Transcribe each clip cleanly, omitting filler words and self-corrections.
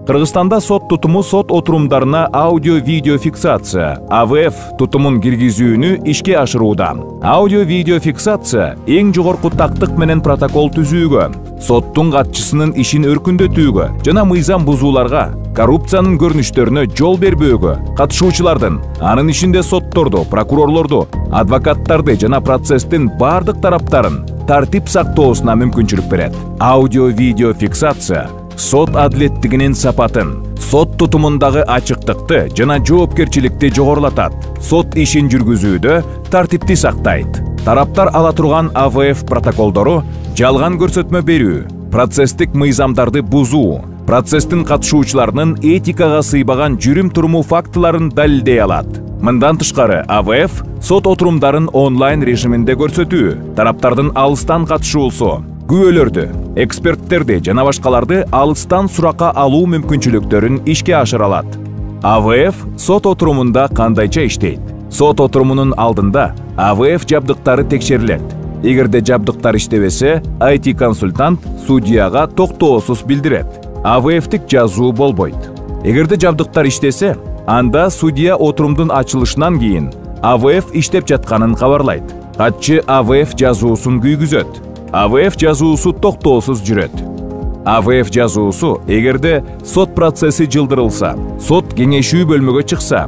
Кыргызстанда сот тутуму сот отурумдарына аудио-видео фиксация (АВФ) тутумун киргизүүнү ишке ашырууда. Аудио-видео фиксация эң жогорку тактык менен протокол түзүүгө, соттун катчысынын ишин өркүндөтүүгө жана мыйзам бузууларга, коррупциянын көрүнүштөрүнө жол бербөөгө, катышуучулардын, анын ичинде сотторду, прокурорлорду, адвокаттарды жана процесстин бардык тараптарын тартип сактоосуна мүмкүнчүлүк берет. Аудио-видео фиксация сот адилеттигинин сапатын, сот тутумундагы ачыктыкты жана жоопкерчиликти жогорулатат. Сот ишин жүргүзүүдө тартипти сактайт. Тараптар ала турган АВФ протоколдору жалган көрсөтмө берүү, процесстик мыйзамдарды бузуу, процесстин катышуучуларынын этикага сыйбаган жүрүм-туруму фактыларын далилдей алат. Мындан тышкары АВФ сот отурумдарын онлайн режиминде көрсөтүү, тараптардын алыстан катышуусу, күбөлөрдү, эксперттерди жана башкаларды алыстан суракка алуу мүмкүнчүлүктөрүн ишке ашыра алат. АВФ сот отурумунда кандайча иштейт? Сот отурумунун алдында АВФ жабдыктары текшерилет. Эгерде жабдыктар иштебесе, IT-консультант судьяга токтоосуз билдирет. АВФтик жазуу болбойт. Эгерде жабдыктар иштесе, анда судья отурумдун ачылышынан кийин АВФ иштеп жатканын кабарлайт. Катчы АВФ жазуусун күйгүзөт. АВФ жазуусу токтоосуз жүрөт. АВФ жазуусу эгерде сот процесси жылдырылса, сот кеңешүү бөлмөгө чыкса,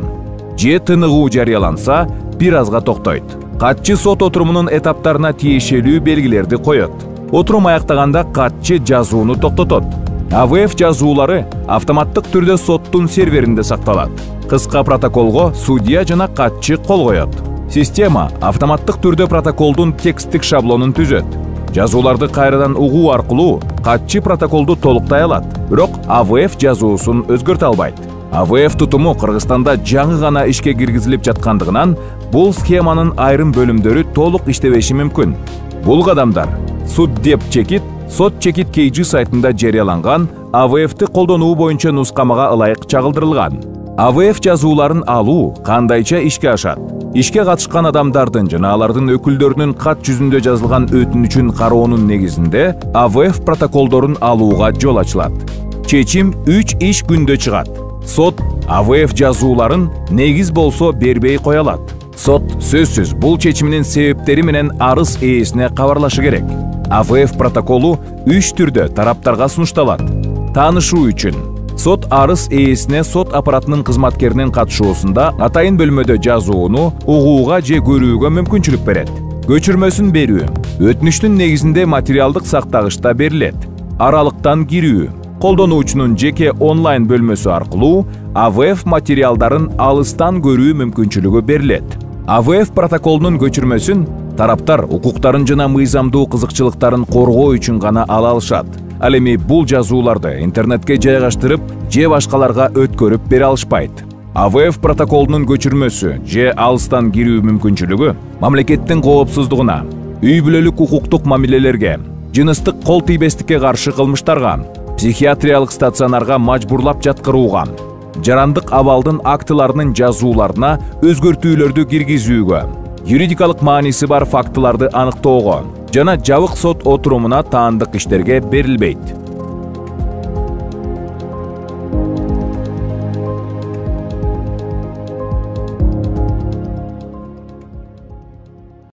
же тыныгуу жарыяланса, бир азга токтойт. Катчы сот отурумунун этаптарына тиешелүү белгилерди коет. Отурум аяктаганда катчы жазууну токтотот. АВФ жазуулары автоматтык түрдө соттун серверинде сакталат. Кыска протоколго судья жана катчы кол коет. Система автоматтык түрдө протоколдун тексттик шаблонун түзөт. Жазууларды кайрадан угуу аркылуу катчы протоколду толуктай алат, бирок АВФ жазуусун өзгөртө албайт. АВФ тутуму Кыргызстанда жаңы гана ишке киргизилип жаткандыгынан бул схеманын айрым бөлүмдөрү толук иштебеши мүмкүн. Бул кадамдар Суддеп чекит, сот чекит KG сайтында жарыяланган АВФти колдонуу боюнча нускамага ылайык чагылдырылган. АВФ жазууларын алуу кандайча ишке ашат? Ишке катышкан адамдардын жана алардын өкүлдөрүнүн кат жүзүндө жазылган өтүнүчүн кароонун негизинде АВФ протоколдорун алууга жол ачылат. Чечим 3 иш күндө чыгат. Сот АВФ жазууларын негиз болсо бербей кое алат. Сот сөзсүз бул чечиминин себептери менен арыз ээсине кабарлашы керек. АВФ протоколу 3 түрдө тараптарга сунушталат. Таанышуу үчүн сот арыз ээсине сот аппаратынын кызматкеринин катышуусунда атайын бөлмөдө жазууну угууга же көрүүгө мүмкүнчүлүк берет. Көчүрмөсүн берүү өтүнүчтүн негизинде материалдык сактагычта берилет. Аралыктан кирүү колдонуучунун жеке онлайн бөлмөсү аркылуу АВФ материалдарын алыстан көрүү мүмкүнчүлүгү берилет. АВФ протоколунун көчүрмөсүн тараптар укуктарын жана мыйзамдуу кызыкчылыктарын коргоо үчүн гана ала алышат. Ал эми бул жазууларды интернетке жайгаштырып же башкаларга өткөрүп бере алышпайт. АВФ протоколунун көчүрмөсү же алыстан кирүү мүмкүнчүлүгү мамлекеттин коопсуздугуна, үй бүлөлүк укуктук мамилелерге, жыныстык кол тийбестикке каршы кылмыштарга, психиатриялык стационарга мажбурлап жаткырууга, жарандык абалдын актыларынын жазууларына өзгөртүүлөрдү киргизүүгө, юридикалык мааниси бар фактыларды аныктоого жана жабык сот отурумуна таандык иштерге берилбейт.